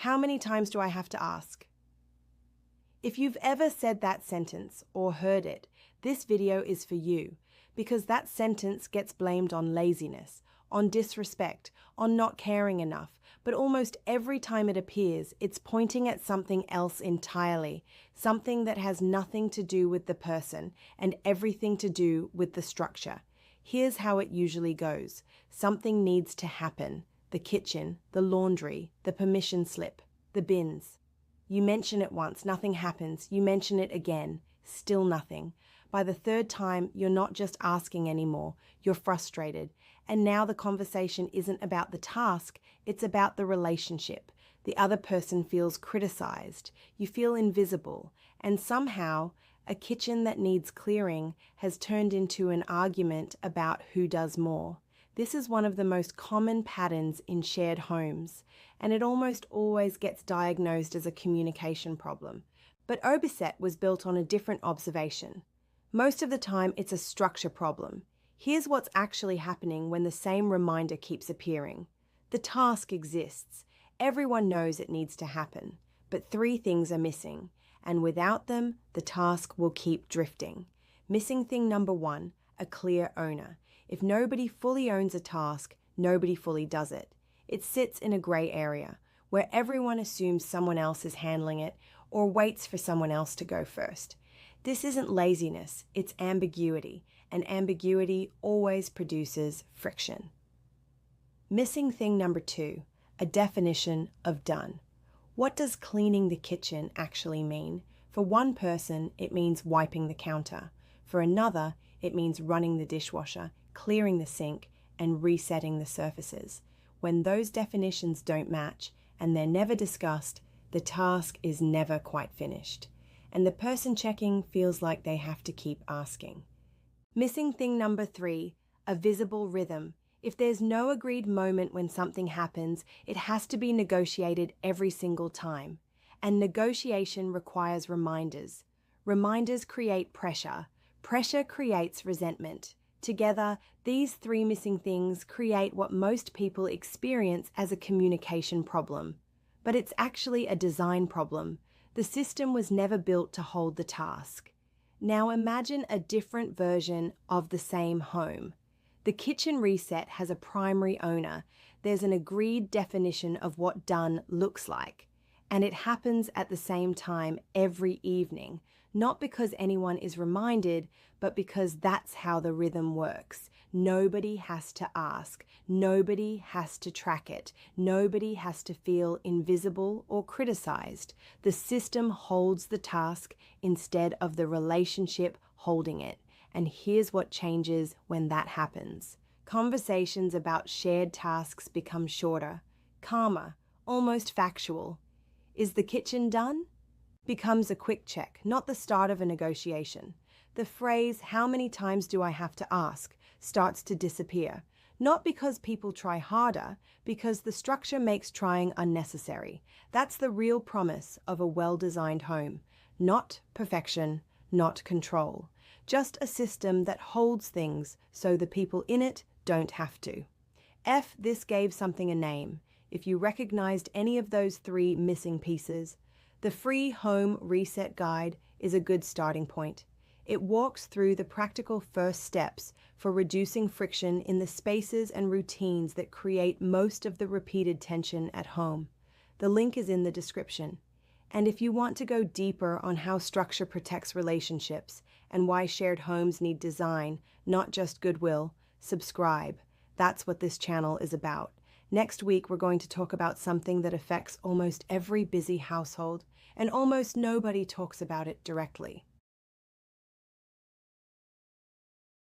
How many times do I have to ask? If you've ever said that sentence or heard it, this video is for you, because that sentence gets blamed on laziness, on disrespect, on not caring enough, but almost every time it appears, it's pointing at something else entirely, something that has nothing to do with the person and everything to do with the structure. Here's how it usually goes. Something needs to happen. The kitchen, the laundry, the permission slip, the bins. You mention it once, nothing happens. You mention it again, still nothing. By the third time, you're not just asking anymore, you're frustrated. And now the conversation isn't about the task, it's about the relationship. The other person feels criticized, you feel invisible, and somehow a kitchen that needs clearing has turned into an argument about who does more. This is one of the most common patterns in shared homes, and it almost always gets diagnosed as a communication problem. But Oberset was built on a different observation. Most of the time, it's a structure problem. Here's what's actually happening when the same reminder keeps appearing. The task exists. Everyone knows it needs to happen, but three things are missing, and without them, the task will keep drifting. Missing thing number one, a clear owner. If nobody fully owns a task, nobody fully does it. It sits in a gray area, where everyone assumes someone else is handling it or waits for someone else to go first. This isn't laziness, it's ambiguity, and ambiguity always produces friction. Missing thing number two, a definition of done. What does cleaning the kitchen actually mean? For one person, it means wiping the counter. For another, it means running the dishwasher, clearing the sink, and resetting the surfaces. When those definitions don't match, and they're never discussed, the task is never quite finished. And the person checking feels like they have to keep asking. Missing thing number three, a visible rhythm. If there's no agreed moment when something happens, it has to be negotiated every single time. And negotiation requires reminders. Reminders create pressure. Pressure creates resentment. Together, these three missing things create what most people experience as a communication problem. But it's actually a design problem. The system was never built to hold the task. Now imagine a different version of the same home. The kitchen reset has a primary owner. There's an agreed definition of what done looks like. And it happens at the same time every evening, not because anyone is reminded, but because that's how the rhythm works. Nobody has to ask. Nobody has to track it. Nobody has to feel invisible or criticized. The system holds the task instead of the relationship holding it. And here's what changes when that happens. Conversations about shared tasks become shorter, calmer, almost factual. Is the kitchen done? Becomes a quick check, not the start of a negotiation. The phrase, "How many times do I have to ask?" starts to disappear. Not because people try harder, because the structure makes trying unnecessary. That's the real promise of a well-designed home. Not perfection, not control. Just a system that holds things so the people in it don't have to. This gave something a name. If you recognized any of those three missing pieces, the free home reset guide is a good starting point. It walks through the practical first steps for reducing friction in the spaces and routines that create most of the repeated tension at home. The link is in the description. And if you want to go deeper on how structure protects relationships and why shared homes need design, not just goodwill, subscribe. That's what this channel is about. Next week, we're going to talk about something that affects almost every busy household, and almost nobody talks about it directly.